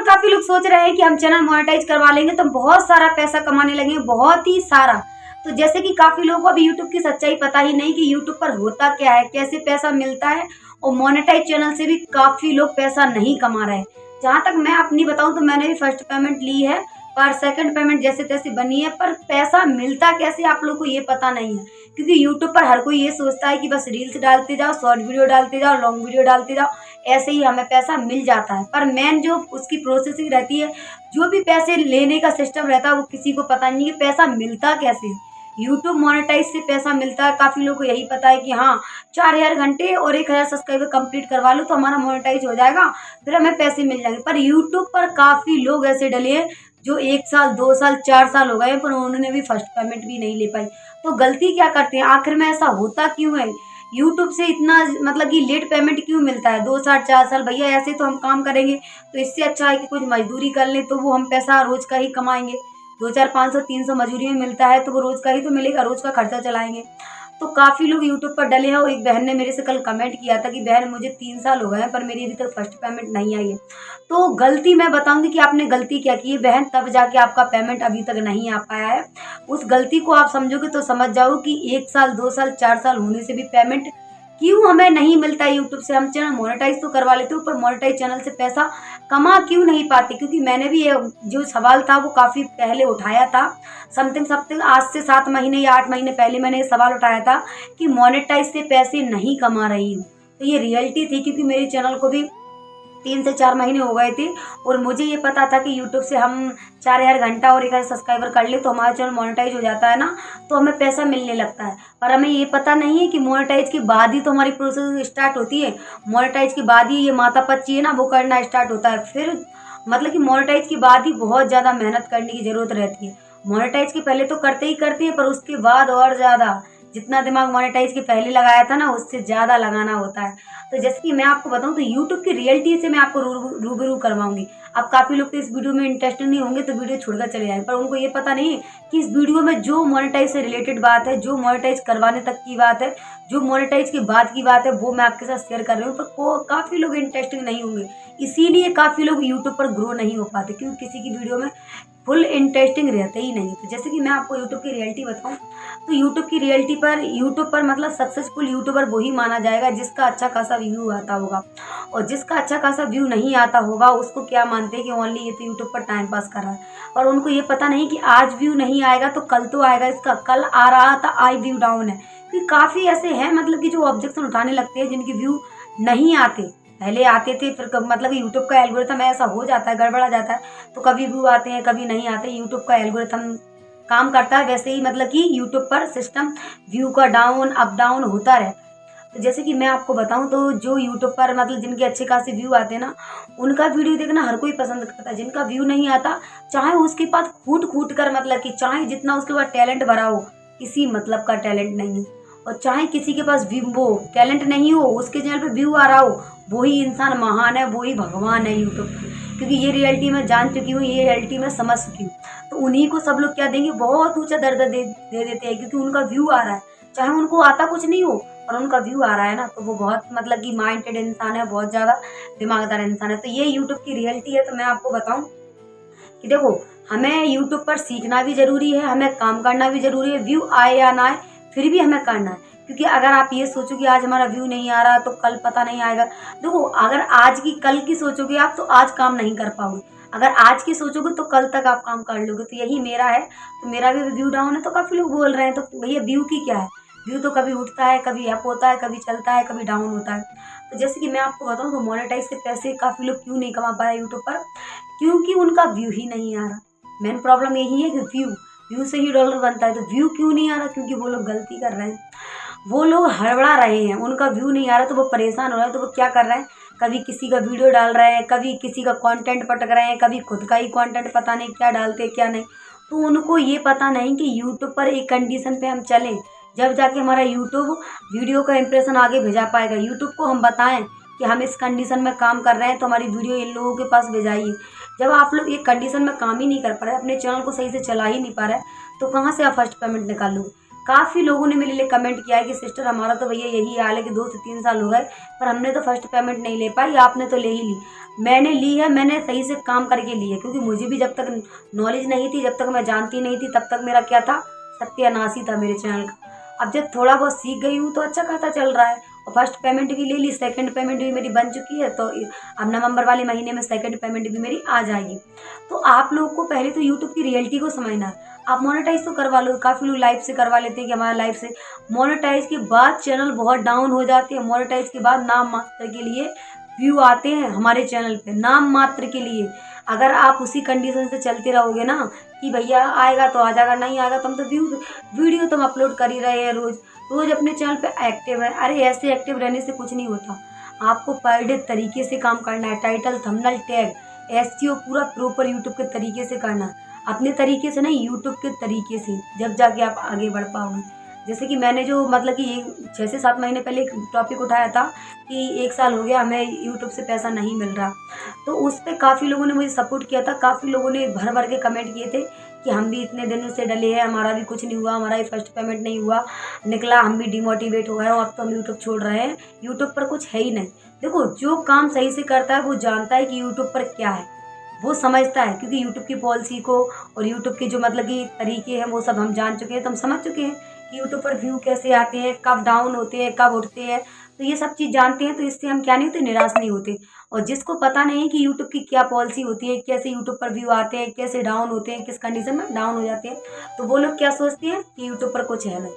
काफ़ी लोग सोच रहे हैं कि हम चैनल मोनेटाइज करवा लेंगे तो बहुत सारा पैसा कमाने लगेंगे, बहुत ही सारा। तो जैसे कि काफ़ी लोगों को अभी यूट्यूब की सच्चाई पता ही नहीं कि यूट्यूब पर होता क्या है, कैसे पैसा मिलता है, और मोनेटाइज चैनल से भी काफ़ी लोग पैसा नहीं कमा रहे हैं। जहाँ तक मैं अपनी बताऊँ तो मैंने भी फर्स्ट पेमेंट ली है, पर सेकंड पेमेंट जैसे तैसे बनी है, पर पैसा मिलता कैसे आप लोगों को ये पता नहीं है। क्योंकि यूट्यूब पर हर कोई ये सोचता है कि बस रील्स डालते जाओ, शॉर्ट वीडियो डालते जाओ, लॉन्ग वीडियो डालते जाओ, ऐसे ही हमें पैसा मिल जाता है। पर मेन जो उसकी प्रोसेसिंग रहती है, जो भी पैसे लेने का सिस्टम रहता है, वो किसी को पता नहीं कि पैसा मिलता कैसे है। यूट्यूब मोनेटाइज से पैसा मिलता है, काफ़ी लोगों को यही पता है कि हाँ 4000 घंटे और 1000 सब्सक्राइबर कंप्लीट करवा लो तो हमारा मोनेटाइज हो जाएगा, फिर हमें पैसे मिल जाएंगे। पर यूट्यूब पर काफ़ी लोग ऐसे डले हैं जो 1 साल 2 साल 4 साल हो गए पर उन्होंने भी फर्स्ट पेमेंट भी नहीं ले पाई। तो गलती क्या करते हैं, आखिर में ऐसा होता क्यों है? यूट्यूब से इतना मतलब कि लेट पेमेंट क्यों मिलता है? 2 साल 4 साल भैया ऐसे तो हम काम करेंगे तो इससे अच्छा है कि कुछ मजदूरी कर लें, तो वो हम पैसा रोज़ का ही कमाएंगे। 2-4 500 300 मजदूरी में मिलता है तो वो रोज़ का ही तो मिलेगा, रोज़ का खर्चा चलाएंगे। तो काफ़ी लोग यूट्यूब पर डले हैं, और एक बहन ने मेरे से कल कमेंट किया था कि बहन मुझे 3 साल हो गए हैं पर मेरी अभी तक फर्स्ट पेमेंट नहीं आई है। तो गलती मैं बताऊंगी कि आपने गलती क्या की है बहन, तब जाके आपका पेमेंट अभी तक नहीं आ पाया है। उस गलती को आप समझोगे तो समझ जाओ कि 1 साल 2 साल 4 साल होने से भी पेमेंट क्यों हमें नहीं मिलता है यूट्यूब से। हम चैनल मोनेटाइज तो करवा लेते हो, पर मोनेटाइज चैनल से पैसा कमा क्यों नहीं पाते? क्योंकि मैंने भी ये जो सवाल था वो काफ़ी पहले उठाया था, समथिंग आज से 7 महीने या 8 महीने पहले मैंने ये सवाल उठाया था कि मोनेटाइज से पैसे नहीं कमा रही हूँ। तो ये रियलिटी थी, क्योंकि मेरे चैनल को भी 3 से 4 महीने हो गए थे और मुझे ये पता था कि यूट्यूब से हम 4000 घंटा और 1000 सब्सक्राइबर कर ले तो हमारा चैनल मोनेटाइज हो जाता है ना, तो हमें पैसा मिलने लगता है। पर हमें ये पता नहीं है कि मोनेटाइज के बाद ही तो हमारी प्रोसेस स्टार्ट होती है। मोनेटाइज के बाद ही ये माता पच्ची है ना वो करना स्टार्ट होता है। फिर मतलब कि मोनेटाइज के बाद ही बहुत ज़्यादा मेहनत करने की ज़रूरत रहती है। मोनेटाइज के पहले तो करते हैं, पर उसके बाद और ज़्यादा जितना दिमाग मोनेटाइज के पहले लगाया था ना उससे ज़्यादा लगाना होता है। तो जैसे कि मैं आपको बताऊं तो यूट्यूब की रियलिटी से मैं आपको रूबरू करवाऊंगी। अब काफ़ी लोग तो इस वीडियो में इंटरेस्टेड नहीं होंगे तो वीडियो छोड़कर चले जाएंगे, पर उनको ये पता नहीं है कि इस वीडियो में जो मोनेटाइज से रिलेटेड बात है, जो मोनेटाइज करवाने तक की बात है, जो मोनेटाइज के बाद की बात है, वो मैं आपके साथ शेयर कर रही हूँ। पर काफ़ी लोग इंटरेस्टिंग नहीं होंगे, इसीलिए काफ़ी लोग यूट्यूब पर ग्रो नहीं हो पाते, क्योंकि किसी की वीडियो में फुल इंटरेस्टिंग रहते ही नहीं। तो जैसे कि मैं आपको यूट्यूब की रियलिटी बताऊं तो यूट्यूब पर मतलब सक्सेसफुल यूट्यूबर वही माना जाएगा जिसका अच्छा खासा व्यू आता होगा, और जिसका अच्छा खासा व्यू नहीं आता होगा उसको क्या मानते हैं कि ओनली ये तो यूट्यूब पर टाइम पास कर रहा है। और उनको ये पता नहीं कि आज व्यू नहीं आएगा तो कल तो आएगा, इसका कल आ रहा था आज व्यू डाउन है। क्योंकि काफ़ी ऐसे हैं मतलब कि जो ऑब्जेक्शन उठाने लगते हैं जिनके व्यू नहीं आते, पहले आते थे फिर मतलब यूट्यूब का एल्गोरिथम ऐसा हो जाता है, गड़बड़ा जाता है, तो कभी व्यू आते हैं कभी नहीं आते। यूट्यूब का एल्गोरिथम काम करता है वैसे ही, मतलब कि यूट्यूब पर सिस्टम व्यू का डाउन अप डाउन होता रहता है। तो जैसे कि मैं आपको बताऊं तो जो यूट्यूब पर मतलब जिनके अच्छे खासे व्यू आते हैं ना उनका वीडियो देखना हर कोई पसंद करता है। जिनका व्यू नहीं आता, चाहे उसके पास कूट कर मतलब कि चाहे जितना उसके पास टैलेंट भरा हो, किसी मतलब का टैलेंट नहीं है, और चाहे किसी के पास वो टैलेंट नहीं हो उसके चैनल पे व्यू आ रहा हो, वही इंसान महान है, वही भगवान है यूट्यूब पर। क्योंकि ये रियलिटी मैं जान चुकी हूँ, ये रियलिटी मैं समझ चुकी हूँ। तो उन्हीं को सब लोग क्या देंगे, बहुत ऊंचा दर्जा दे देते हैं, क्योंकि उनका व्यू आ रहा है, चाहे उनको आता कुछ नहीं हो और उनका व्यू आ रहा है ना, तो वो बहुत मतलब कि माइंडेड इंसान है, बहुत ज़्यादा दिमागदार इंसान है। तो ये यूट्यूब की रियलिटी है। तो मैं आपको बताऊँ कि देखो हमें यूट्यूब पर सीखना भी ज़रूरी है, हमें काम करना भी ज़रूरी है, व्यू आए या ना आए फिर भी हमें करना है। क्योंकि अगर आप ये सोचो कि आज हमारा व्यू नहीं आ रहा तो कल पता नहीं आएगा, देखो अगर आज की कल की सोचोगे आप तो आज काम नहीं कर पाओगे, अगर आज की सोचोगे तो कल तक आप काम कर लोगे। तो यही मेरा है, तो मेरा भी व्यू डाउन है तो काफ़ी लोग बोल रहे हैं, तो भैया व्यू की क्या है, व्यू तो कभी उठता है, कभी अप होता है, कभी चलता है, कभी डाउन होता है। तो जैसे कि मैं आपको बताऊँ तो मोनेटाइज से पैसे काफ़ी लोग क्यों नहीं कमा पा रहे यूट्यूब पर, क्योंकि उनका व्यू ही नहीं आ रहा। मेन प्रॉब्लम यही है कि व्यू से ही डॉलर बनता है, तो व्यू क्यों नहीं आ रहा, क्योंकि वो लोग गलती कर रहे हैं, वो लोग हड़बड़ा रहे हैं, उनका व्यू नहीं आ रहा तो वो परेशान हो रहे हैं। तो वो क्या कर रहे हैं, कभी किसी का वीडियो डाल रहे हैं, कभी किसी का कंटेंट पटक रहे हैं, कभी खुद का ही कंटेंट पता नहीं क्या डालते हैं क्या नहीं। तो उनको ये पता नहीं कि यूट्यूब पर एक कंडीशन पे हम चलें जब जाके हमारा यूट्यूब वीडियो का इंप्रेशन आगे भेजा पाएगा। यूट्यूब को हम बताएं कि हम इस कंडीशन में काम कर रहे हैं तो हमारी वीडियो इन लोगों के पास भेजाइए। जब आप लोग एक कंडीशन में काम ही नहीं कर पा रहे, अपने चैनल को सही से चला ही नहीं पा रहे, तो कहाँ से आप फर्स्ट पेमेंट निकालोगे, काफ़ी लोगों ने मेरे लिए कमेंट किया है कि सिस्टर हमारा तो भैया यही हाल है कि 2 से 3 साल हो गए, पर हमने तो फर्स्ट पेमेंट नहीं ले पाई, आपने तो ले ही ली। मैंने ली है, मैंने सही से काम करके ली है, क्योंकि मुझे भी जब तक नॉलेज नहीं थी, जब तक मैं जानती नहीं थी, तब तक मेरा क्या था, सत्यानाश ही था मेरे चैनल का। अब जब थोड़ा बहुत सीख गई हूँ तो अच्छा खासा चल रहा है, और फर्स्ट पेमेंट भी ले ली, सेकंड पेमेंट भी मेरी बन चुकी है, तो अब नवंबर वाले महीने में सेकंड पेमेंट भी मेरी आ जाएगी। तो आप लोग को पहले तो यूट्यूब की रियलिटी को समझना है। आप मोनेटाइज तो करवा लो, काफ़ी लोग लाइव से करवा लेते हैं कि हमारा लाइव से, मोनेटाइज के बाद चैनल बहुत डाउन हो जाते हैं। मोनेटाइज के बाद नाम मात्र के लिए व्यू आते हैं हमारे चैनल पे, नाम मात्र के लिए। अगर आप उसी कंडीशन से चलते रहोगे ना कि भैया आएगा तो आ जाएगा, नहीं आएगा तो हम तो वीडियो तुम अपलोड कर ही रहे हैं, रोज अपने चैनल पे एक्टिव है। अरे ऐसे एक्टिव रहने से कुछ नहीं होता, आपको पर डे तरीके से काम करना है। टाइटल, थंबनेल, टैग, एसईओ पूरा प्रॉपर यूट्यूब के तरीके से करना है, अपने तरीके से नहीं, यूट्यूब के तरीके से, जब जाके आप आगे बढ़ पाओगे। जैसे कि मैंने जो मतलब कि 6 से 7 महीने पहले एक टॉपिक उठाया था कि 1 साल हो गया हमें यूट्यूब से पैसा नहीं मिल रहा, तो उस पर काफ़ी लोगों ने मुझे सपोर्ट किया था, काफ़ी लोगों ने भर भर के कमेंट किए थे कि हम भी इतने दिनों से डले हैं, हमारा भी कुछ नहीं हुआ, हमारा ही फर्स्ट पेमेंट नहीं हुआ निकला, हम भी डिमोटिवेट हो गए और अब तो हम यूट्यूब छोड़ रहे हैं, यूट्यूब पर कुछ है ही नहीं। देखो, जो काम सही से करता है वो जानता है कि यूट्यूब पर क्या है, वो समझता है, क्योंकि यूट्यूब की पॉलिसी को और यूट्यूब के जो मतलब कि तरीके हैं वो सब हम जान चुके हैं, तो हम समझ चुके हैं कि यूट्यूब पर व्यू कैसे आते हैं, कब डाउन होते हैं, कब उठते हैं, तो ये सब चीज़ जानते हैं। तो इससे हम क्या नहीं होते, निराश नहीं होते। और जिसको पता नहीं है कि यूट्यूब की क्या पॉलिसी होती है, कैसे यूट्यूब पर व्यू आते हैं, कैसे डाउन होते हैं, किस कंडीशन में डाउन हो जाते हैं, तो वो लोग क्या सोचते हैं कि यूट्यूब पर कुछ है नहीं।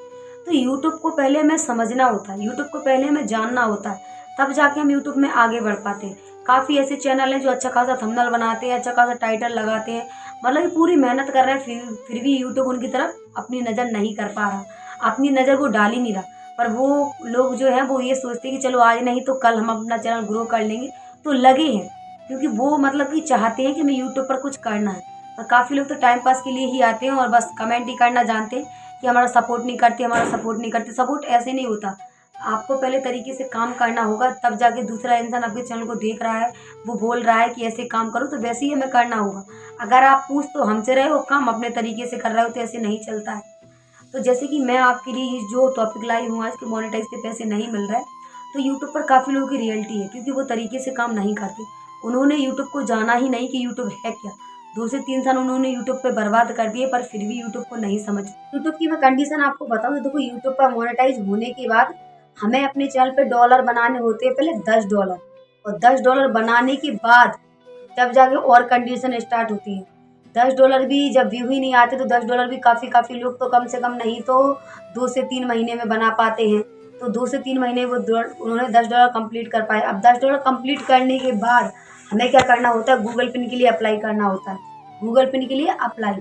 तो यूट्यूब को पहले हमें समझना होता है, यूट्यूब को पहले हमें जानना होता है, तब जाके हम यूट्यूब में आगे बढ़ पाते हैं। काफ़ी ऐसे चैनल हैं जो अच्छा खासा थंबनेल बनाते हैं, अच्छा खासा टाइटल लगाते हैं, मतलब कि पूरी मेहनत कर रहे हैं, फिर भी यूट्यूब उनकी तरफ अपनी नज़र नहीं कर पा रहा, अपनी नज़र वो डाल ही नहीं रहा। पर वो लोग जो हैं वो ये सोचते हैं कि चलो आज नहीं तो कल हम अपना चैनल ग्रो कर लेंगे, तो लगे हैं, क्योंकि वो मतलब कि चाहते हैं कि हमें यूट्यूब पर कुछ करना है। और काफ़ी लोग तो टाइम पास के लिए ही आते हैं और बस कमेंट ही करना जानते हैं कि हमारा सपोर्ट नहीं करते, हमारा सपोर्ट नहीं करते। सपोर्ट ऐसे नहीं होता, आपको पहले तरीके से काम करना होगा, तब जाके दूसरा इंसान आपके चैनल को देख रहा है, वो बोल रहा है कि ऐसे काम करो, तो वैसे ही हमें करना होगा। अगर आप पूछ तो हमसे रहे हो, काम अपने तरीके से कर रहे हो, तो ऐसे नहीं चलता है। तो जैसे कि मैं आपके लिए जो टॉपिक लाई हूँ आज, के मोनेटाइज के पैसे नहीं मिल रहा है, तो यूट्यूब पर काफ़ी लोगों की रियलिटी है, क्योंकि वो तरीके से काम नहीं करते। उन्होंने यूट्यूब को जाना ही नहीं कि यूट्यूब है क्या। 2 से 3 साल उन्होंने यूट्यूब पे बर्बाद कर दिए, पर फिर भी यूट्यूब को नहीं समझ। यूट्यूब की मैं कंडीशन आपको बताऊँ तो देखो, यूट्यूब पर मोनेटाइज होने के बाद हमें अपने चैनल पे डॉलर बनाने होते हैं, पहले $10, और $10 बनाने के बाद तब जाके और कंडीशन स्टार्ट होती है। $10 भी जब व्यू ही नहीं आते, तो $10 भी काफ़ी लोग तो कम से कम नहीं तो 2 से 3 महीने में बना पाते हैं। तो 2 से 3 महीने वो उन्होंने $10 कंप्लीट कर पाए। अब $10 कंप्लीट करने के बाद हमें क्या करना होता है, गूगल पिन के लिए अप्लाई करना होता है। गूगल पिन के लिए अप्लाई,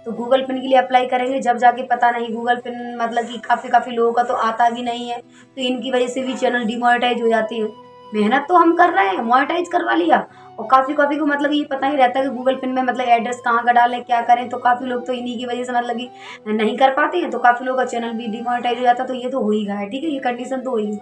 तो गूगल पिन के लिए अप्लाई करेंगे, जब जाके पता नहीं गूगल पिन मतलब कि काफ़ी लोगों का तो आता भी नहीं है, तो इनकी वजह से भी चैनल डिमोनेटाइज हो जाती है। मेहनत तो हम कर रहे हैं, मोनेटाइज करवा लिया, और काफ़ी को मतलब ये पता ही रहता है कि गूगल पिन में मतलब एड्रेस कहाँ का डालें, क्या करें, तो काफ़ी लोग तो इन्हीं की वजह से मतलब कि नहीं कर पाते हैं, तो काफ़ी लोगों का चैनल भी डिमोनेटाइज हो जाता है। तो ये तो हो ही गया है, ठीक है, ये कंडीशन तो हुई।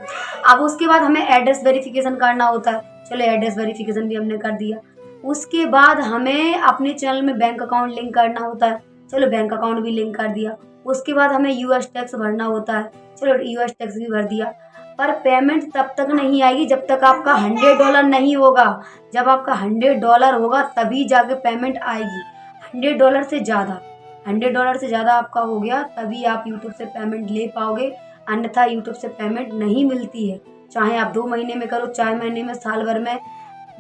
अब उसके बाद हमें एड्रेस वेरिफिकेशन करना होता है, चलो एड्रेस वेरिफिकेशन भी हमने कर दिया। उसके बाद हमें अपने चैनल में बैंक अकाउंट लिंक करना होता है, चलो बैंक अकाउंट भी लिंक कर दिया। उसके बाद हमें यूएस टैक्स भरना होता है, चलो यूएस टैक्स भी भर दिया। पर पेमेंट तब तक नहीं आएगी जब तक आपका $100 नहीं होगा। जब आपका $100 होगा तभी जाके पेमेंट आएगी। $100 से ज़्यादा, $100 से ज़्यादा आपका हो गया तभी आप यूट्यूब से पेमेंट ले पाओगे, अन्यथा यूट्यूब से पेमेंट नहीं मिलती है। चाहे आप 2 महीने में करो, 4 महीने में, साल भर में,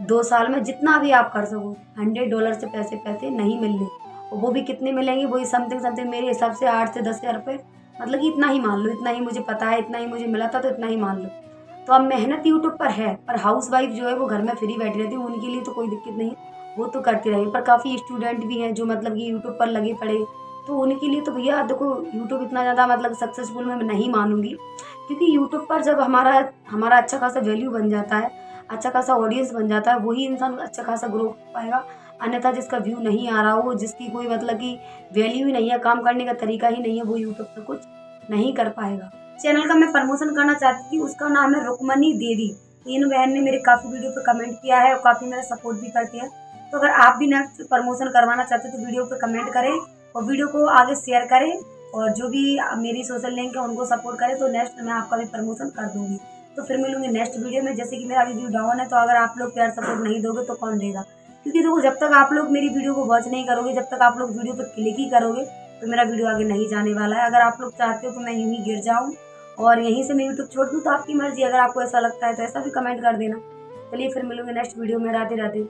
2 साल में, जितना भी आप कर सको, $100 से पैसे नहीं मिलने। और वो भी कितने मिलेंगे, वही समथिंग मेरे हिसाब से 8 से 10 हज़ार रुपये, मतलब कि इतना ही मान लो, इतना ही मुझे पता है, इतना ही मुझे मिला था, तो इतना ही मान लो। तो अब मेहनत यूट्यूब पर है, पर हाउसवाइफ जो है वो घर में फ्री बैठी रहती है, उनके लिए तो कोई दिक्कत नहीं है, वो तो करती रहेगी। पर काफ़ी स्टूडेंट भी हैं जो मतलब कि यूट्यूब पर लगे पड़े, तो उनके लिए तो भैया देखो, यूट्यूब इतना ज़्यादा मतलब सक्सेसफुल मैं नहीं मानूंगी, क्योंकि यूट्यूब पर जब हमारा अच्छा खासा वैल्यू बन जाता है, अच्छा खासा ऑडियंस बन जाता है, वही इंसान अच्छा खासा ग्रो कर पाएगा। अन्यथा जिसका व्यू नहीं आ रहा हो, जिसकी कोई मतलब कि वैल्यू ही नहीं है, काम करने का तरीका ही नहीं है, वो यूट्यूब पर कुछ नहीं कर पाएगा। चैनल का मैं प्रमोशन करना चाहती थी, उसका नाम है रुक्मणी देवी। इन बहन ने मेरे काफ़ी वीडियो पे कमेंट किया है और काफ़ी मेरा सपोर्ट भी करती है। तो अगर आप भी नेक्स्ट प्रमोशन करवाना चाहते हो तो वीडियो पे कमेंट करें और वीडियो को आगे शेयर करें, और जो भी मेरी सोशल लिंक है उनको सपोर्ट करें तो नेक्स्ट मैं आपका भी प्रमोशन कर दूँगी। तो फिर मिलूँगी नेक्स्ट वीडियो में। जैसे कि मेरा अभी व्यू डाउन है, तो अगर आप लोग प्यार सपोर्ट नहीं दोगे तो कौन देगा? क्योंकि देखो, जब तक आप लोग मेरी वीडियो को वॉच नहीं करोगे, जब तक आप लोग वीडियो पे क्लिक ही करोगे, तो मेरा वीडियो आगे नहीं जाने वाला है। अगर आप लोग चाहते हो कि मैं यूँ ही गिर जाऊँ और यहीं से मैं यूट्यूब छोड़ दूँ, तो आपकी मर्ज़ी। अगर आपको ऐसा लगता है तो ऐसा भी कमेंट कर देना। चलिए फिर मिलूँगी नेक्स्ट वीडियो में। राधे राधे।